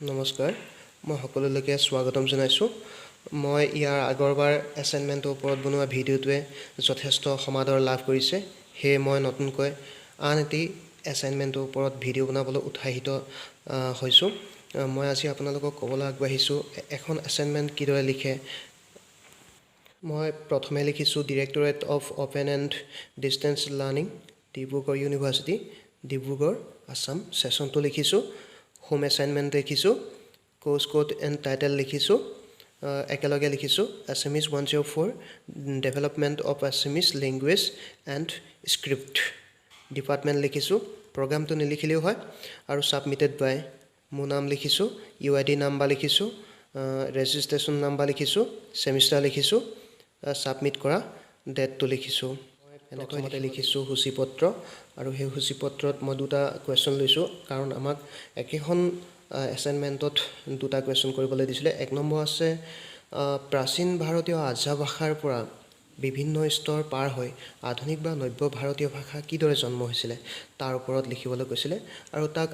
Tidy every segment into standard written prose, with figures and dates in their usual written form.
নমস্কাৰ মই সকলোলৈকে স্বাগতম জনাইছোঁ মই ইয়াৰ আগৰবাৰ এছাইনমেণ্টৰ ওপৰত বনোৱা ভিডিঅ'টোৱে যথেষ্ট সমাদৰ লাভ কৰিছে সেয়ে মই নতুনকৈ আন এটি এছাইনমেণ্টৰ ওপৰত ভিডিঅ' বনাবলৈ উৎসাহিত হৈছোঁ মই আজি আপোনালোকক ক'বলৈ আগবাঢ়িছোঁ এখন এছাইনমেণ্ট কিদৰে লিখে মই প্ৰথমে লিখিছোঁ directorate of open and distance learning Dibrugarh university Dibrugarh Assam ছেশ্যনটো লিখিছোঁ হোম এছাইনমেণ্ট লিখিছোঁ কোৰ্চ কোড এণ্ড টাইটেল লিখিছোঁ একেলগে লিখিছোঁ Assamese 104 development of Assamese language and script department লিখিছোঁ প্ৰগ্ৰামটো নিলিখিলেও হয় আৰু ছাবমিটেড বাই মোৰ নাম লিখিছোঁ UID নাম্বাৰ লিখিছোঁ ৰেজিষ্ট্ৰেশ্যন নাম্বাৰ লিখিছোঁ ছেমিষ্টাৰ লিখিছোঁ ছাবমিট কৰা ডেটটো লিখিছোঁ এনেকৈ লিখিছোঁ সূচীপত্ৰ আৰু সেই সূচীপত্ৰত মই দুটা কুৱেশ্যন লৈছোঁ কাৰণ আমাক একেখন এছাইনমেণ্টত দুটা কুৱেশ্যন কৰিবলৈ দিছিলে এক নম্বৰ আছে প্ৰাচীন ভাৰতীয় আৰ্য ভাষাৰ পৰা বিভিন্ন স্তৰ পাৰ হৈ আধুনিক বা নব্য ভাৰতীয় ভাষা কিদৰে জন্ম হৈছিলে তাৰ ওপৰত লিখিবলৈ কৈছিলে আৰু তাক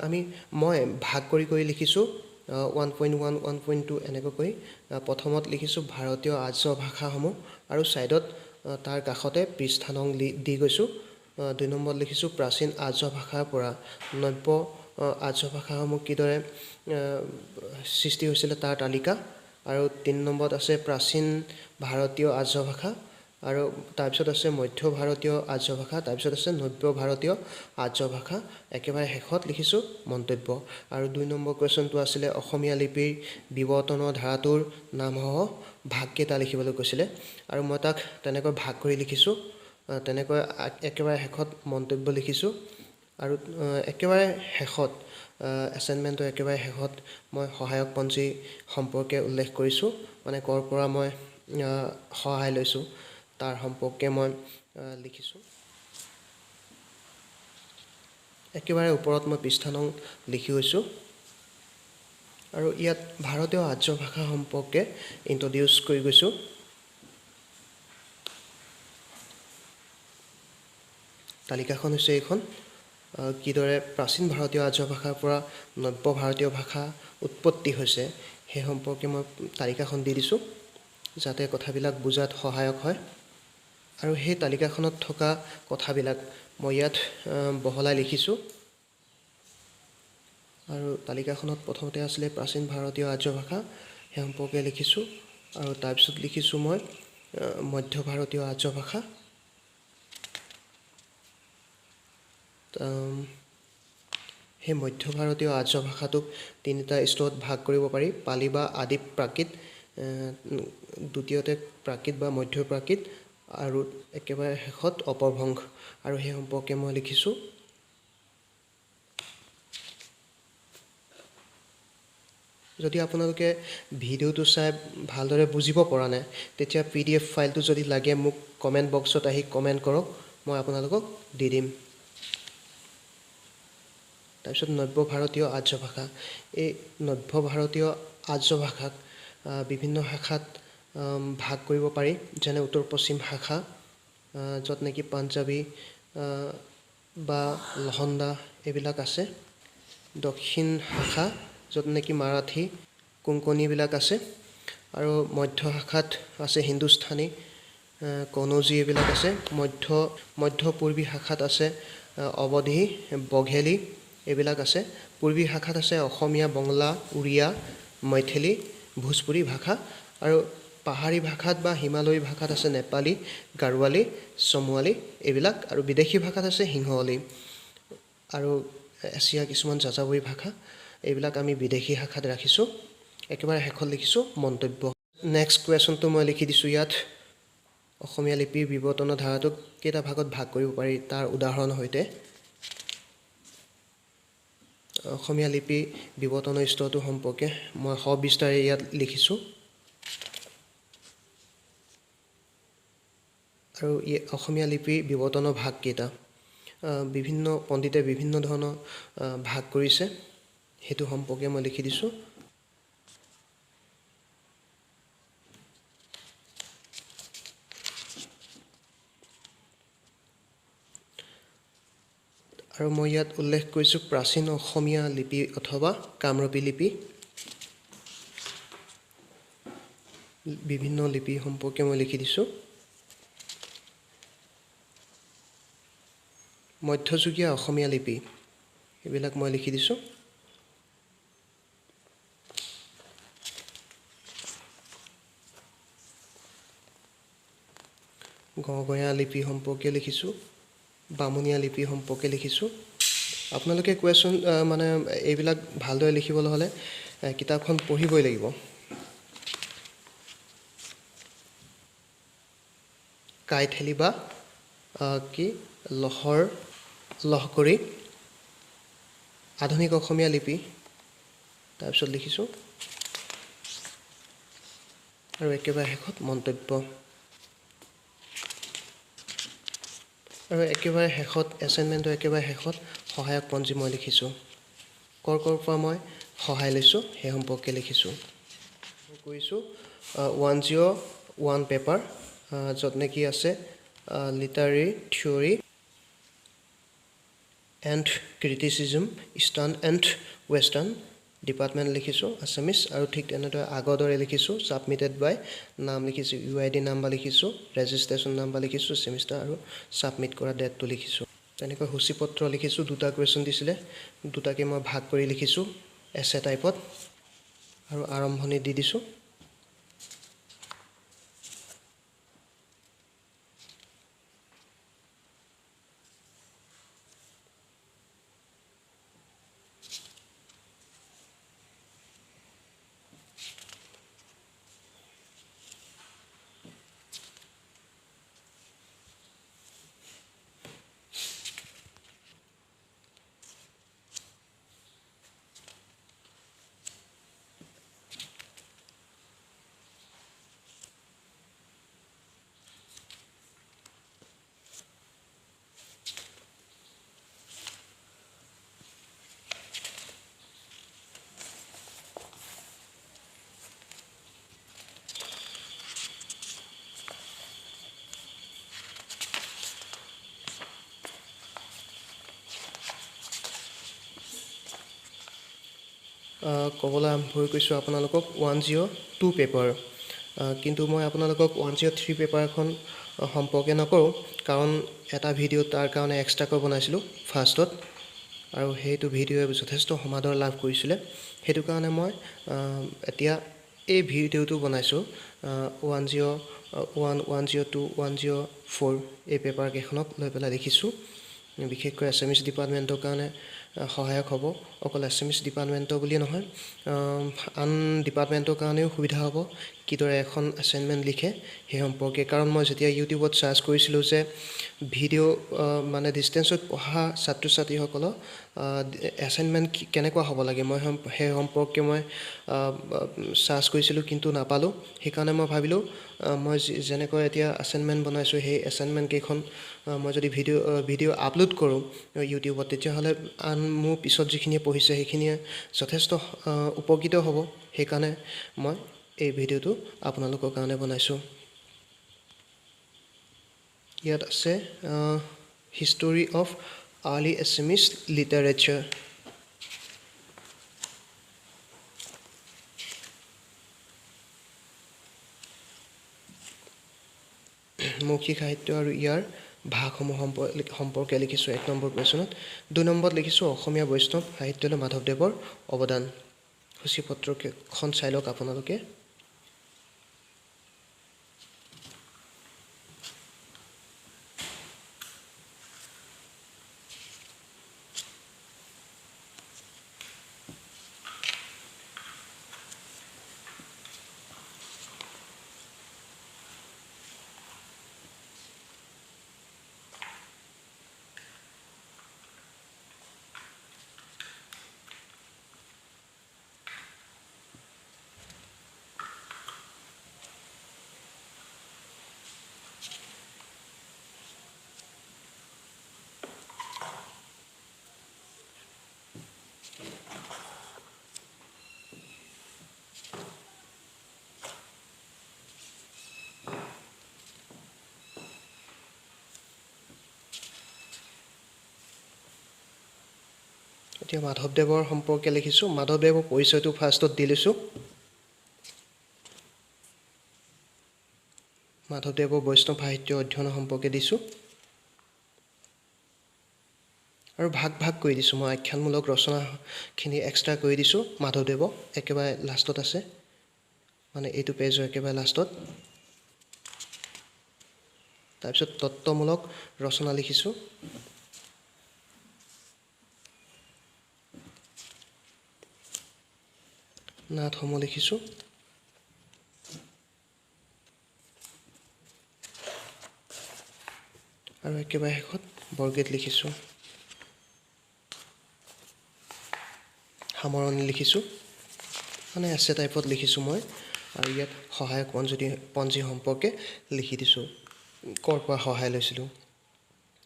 মই ভাগ কৰি লিখিছোঁ 1.1 1.2 এনেকৈ প্ৰথমত লিখিছোঁ ভাৰতীয় আৰ্য ভাষাসমূহ আৰু ছাইডত তাৰ কাষতে পৃষ্ঠা নং দি গৈছোঁ 2 নম্বৰত লিখিছোঁ প্ৰাচীন আৰ্য ভাষাৰ পৰা নব্য আৰ্য ভাষাসমূহ কিদৰে সৃষ্টি হৈছিলে তাৰ তালিকা আৰু 3 নম্বৰত আছে প্ৰাচীন ভাৰতীয় আৰ্য ভাষা আৰু তাৰপিছত আছে মধ্য ভাৰতীয় আৰ্য ভাষা তাৰপিছত আছে নব্য ভাৰতীয় আৰ্য ভাষা একেবাৰে শেষত লিখিছোঁ মন্তব্য আৰু 2 নম্বৰ কুৱেশ্যনটো আছিলে অসমীয়া লিপিৰ বিৱৰ্তনৰ ধাৰাটোৰ নামসহ ভাগকেইটা লিখিবলৈ কৈছিলে আৰু মই তাক তেনেকৈ ভাগ কৰি লিখিছোঁ তেনেকৈ একেবাৰে শেষত মন্তব্য লিখিছোঁ আৰু একেবাৰে শেষত এছাইনমেণ্টৰ একেবাৰে শেষত মই সহায়কপঞ্জী সম্পৰ্কে উল্লেখ কৰিছোঁ মানে ক'ৰ পৰা মই সহায় লৈছোঁ তাৰ সম্পৰ্কে মই লিখিছোঁ একেবাৰে ওপৰত মই পৃষ্ঠা নং লিখি গৈছোঁ আৰু ইয়াত ভাৰতীয় আৰ্য ভাষা সম্পৰ্কে ইন্ট্ৰডিউচ কৰি গৈছোঁ তালিকাখন হৈছে এইখন কিদৰে প্ৰাচীন ভাৰতীয় আৰ্য ভাষাৰ পৰা নব্য ভাৰতীয় ভাষা উৎপত্তি হৈছে সেই সম্পৰ্কে মই তালিকাখন দি দিছোঁ যাতে কথাবিলাক বুজাত সহায়ক হয় আৰু সেই তালিকাখনত থকা কথাবিলাক মই ইয়াত বহলাই লিখিছোঁ আৰু তালিকাখনত প্ৰথমতে আছিলে প্ৰাচীন ভাৰতীয় আৰ্য ভাষা সেই সম্পৰ্কে লিখিছোঁ আৰু তাৰপিছত লিখিছোঁ মই মধ্য ভাৰতীয় আৰ্য ভাষা সেই মধ্য ভাৰতীয় আৰ্য ভাষাটোক তিনিটা স্তৰত ভাগ কৰিব পাৰি পালি বা আদি প্ৰাকৃত দ্বিতীয়তে প্ৰাকৃত বা মধ্য প্ৰাকৃত আৰু একেবাৰে শেষত অপভ্ৰংশ আৰু সেই সম্পৰ্কে মই লিখিছোঁ যদি আপোনালোকে ভিডিঅ'টো চাই ভালদৰে বুজিব পৰা নাই তেতিয়া PDF ফাইলটো যদি লাগে মোক কমেণ্ট বক্সত আহি কমেণ্ট কৰক মই আপোনালোকক দি দিম তাৰপিছত নব্য ভাৰতীয় আৰ্য ভাষা এই নব্য ভাৰতীয় আৰ্য ভাষাক বিভিন্ন শাখাত ভাগ কৰিব পাৰি যেনে উত্তৰ পশ্চিম শাখা য'ত নেকি পাঞ্জাবী বা লহন্দা এইবিলাক আছে দক্ষিণ শাখা য'ত নেকি মাৰাঠী কোংকণীবিলাক আছে আৰু মধ্য শাখাত আছে হিন্দুস্থানী কনৌজী এইবিলাক আছে মধ্য পূৰ্বী শাখাত আছে অৱধী বঘেলী এইবিলাক আছে পূৰ্বী শাখাত আছে অসমীয়া বঙলা উৰিয়া মৈথিলী ভোজপুৰী ভাষা আৰু পাহাৰী ভাষাত বা হিমালয়ী ভাষাত আছে নেপালী গাৰোৱালী চমুৱালী এইবিলাক আৰু বিদেশী ভাষাত আছে সিংহলী আৰু এছিয়া কিছুমান যাযাবৰী ভাষা এইবিলাক আমি বিদেশী শাখাত ৰাখিছোঁ একেবাৰে শেষত লিখিছোঁ মন্তব্য নেক্সট কুৱেশ্যনটো মই লিখি দিছোঁ ইয়াত অসমীয়া লিপিৰ বিৱৰ্তনৰ ধাৰাটোক কেইটা ভাগত ভাগ কৰিব পাৰি তাৰ উদাহৰণৰ সৈতে অসমীয়া লিপি বিৱৰ্তনৰ স্তৰটো সম্পৰ্কে মই সবিস্তাৰে ইয়াত লিখিছোঁ আৰু অসমীয়া লিপিৰ বিৱৰ্তনৰ ভাগ কেইটা বিভিন্ন পণ্ডিতে বিভিন্ন ধৰণৰ ভাগ কৰিছে সেইটো সম্পৰ্কে মই লিখি দিছোঁ আৰু মই ইয়াত উল্লেখ কৰিছোঁ প্ৰাচীন অসমীয়া লিপি অথবা কামৰূপী লিপি বিভিন্ন লিপি সম্পৰ্কে মই লিখি দিছোঁ। মধ্যযুগীয় অসমীয়া লিপি এইবিলাক মই লিখি দিছোঁ। গড়গঞা লিপি সম্পৰ্কে লিখিছোঁ, বামুণীয়া লিপি সম্পৰ্কে লিখিছোঁ। আপোনালোকে কুৱেশ্যন মানে এইবিলাক ভালদৰে লিখিবলৈ হ'লে কিতাপখন পঢ়িবই লাগিব। কাইথেলি বা কি লহকৰি আধুনিক অসমীয়া লিপি তাৰপিছত লিখিছোঁ। আৰু একেবাৰে শেষত মন্তব্য। আৰু একেবাৰে শেষত এছাইনমেণ্টৰ একেবাৰে শেষত সহায়ক পঞ্জী মই লিখিছোঁ। ক'ৰ পৰা মই সহায় লৈছোঁ সেই সম্পৰ্কে লিখিছোঁ। কৰিছোঁ 101 পেপাৰ, য'ত নেকি আছে literary theory and criticism eastern and western department লিখিছোঁ আছামিছ। আৰু ঠিক তেনেদৰে আগৰ দৰে লিখিছোঁ ছাবমিটেড বাই, নাম লিখিছোঁ UID নাম্বাৰ লিখিছোঁ, ৰেজিষ্ট্ৰেশ্যন নাম্বাৰ লিখিছোঁ, ছেমিষ্টাৰ আৰু ছাবমিট কৰা ডেটটো লিখিছোঁ। তেনেকৈ সূচীপত্ৰ লিখিছোঁ। 2টা কুৱেশ্যন দিছিলে, 2টাকে মই ভাগ কৰি লিখিছোঁ এছে টাইপত আৰু আৰম্ভণি দি দিছোঁ। ক'বলৈ আৰম্ভ কৰিছোঁ আপোনালোকক 102 পেপাৰ, কিন্তু মই আপোনালোকক 103 পেপাৰখন সম্পৰ্কে নকৰোঁ, কাৰণ এটা ভিডিঅ' তাৰ কাৰণে এক্সট্ৰাকৈ বনাইছিলোঁ ফাৰ্ষ্টত, আৰু সেইটো ভিডিঅ'য়ে যথেষ্ট সমাদৰ লাভ কৰিছিলে। সেইটো কাৰণে মই এতিয়া এই ভিডিঅ'টো বনাইছোঁ 101, 102, 104 এই পেপাৰকেইখনক লৈ পেলাই লিখিছোঁ। বিশেষকৈ এছামিছ ডিপাৰ্টমেণ্টৰ কাৰণে সহায়ক হ'ব। অকল এছামিছ ডিপাৰ্টমেণ্টৰ বুলিয়ে নহয়, আন ডিপাৰ্টমেণ্টৰ কাৰণেও সুবিধা হ'ব কিদৰে এখন এছাইনমেণ্ট লিখে সেই সম্পৰ্কে। কাৰণ মই যেতিয়া ইউটিউবত ছাৰ্চ কৰিছিলোঁ যে ভিডিঅ' মানে ডিষ্টেঞ্চত পঢ়া ছাত্ৰ ছাত্ৰীসকলৰ এছাইনমেণ্ট কেনেকুৱা হ'ব লাগে, মই সেই সম্পৰ্কে মই ছাৰ্চ কৰিছিলোঁ, কিন্তু নাপালোঁ। সেইকাৰণে মই ভাবিলোঁ মই যেনেকৈ এতিয়া এছাইনমেণ্ট বনাইছোঁ, সেই এছাইনমেণ্টকেইখন মই যদি ভিডিঅ' আপলোড কৰোঁ ইউটিউবত, তেতিয়াহ'লে মোৰ পিছত যিখিনিয়ে পঢ়িছে সেইখিনিয়ে যথেষ্ট উপকৃত হ'ব। সেইকাৰণে মই এই ভিডিঅ'টো আপোনালোকৰ কাৰণে বনাইছোঁ। ইয়াত আছে হিষ্টৰী অফ আৰ্লি এছামিছ লিটাৰেচাৰ। মৌখিক সাহিত্য আৰু ইয়াৰ ভাগসমূহ সম্পৰ্কে লিখিছোঁ 1 নম্বৰ কুৱেশ্যনত। 2 নম্বৰত লিখিছোঁ অসমীয়া বৈষ্ণৱ সাহিত্যলৈ মাধৱদেৱৰ অৱদান। সূচীপত্ৰখন চাই লওক আপোনালোকে। এতিয়া মাধৱদেৱৰ সম্পৰ্কে লিখিছোঁ। মাধৱদেৱৰ পৰিচয়টো ফাৰ্ষ্টত দি লৈছোঁ। মাধৱদেৱৰ বৈষ্ণৱ সাহিত্য অধ্যয়নৰ সম্পৰ্কে দিছোঁ আৰু ভাগ ভাগ কৰি দিছোঁ মই আখ্যানমূলক ৰচনাখিনি এক্সট্ৰা কৰি দিছোঁ মাধৱদেৱক একেবাৰে লাষ্টত আছে মানে এইটো পেজৰ একেবাৰে লাষ্টত তাৰপিছত তত্ত্বমূলক ৰচনা লিখিছোঁ নাটসমূহ লিখিছোঁ আৰু একেবাৰে শেষত বৰগীত লিখিছোঁ সামৰণি লিখিছোঁ মানে এছে টাইপত লিখিছোঁ মই আৰু ইয়াত সহায়ক পঞ্জী সম্পৰ্কে লিখি দিছোঁ ক'ৰ পৰা সহায় লৈছিলোঁ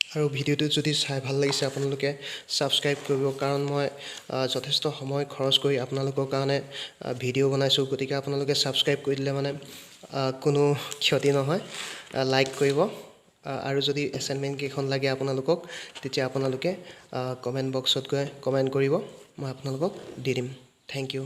আৰু ভিডিঅ'টো যদি চাই ভাল লাগিছে আপোনালোকে ছাবস্ক্ৰাইব কৰিব কাৰণ মই যথেষ্ট সময় খৰচ কৰি আপোনালোকৰ কাৰণে ভিডিঅ' বনাইছোঁ গতিকে আপোনালোকে ছাবস্ক্ৰাইব কৰি দিলে মানে কোনো ক্ষতি নহয় লাইক কৰিব আৰু যদি এছাইনমেণ্ট কেইখন লাগে আপোনালোকক তেতিয়া আপোনালোকে কমেণ্ট বক্সত গৈ কমেণ্ট কৰিব মই আপোনালোকক দি দিম থেংক ইউ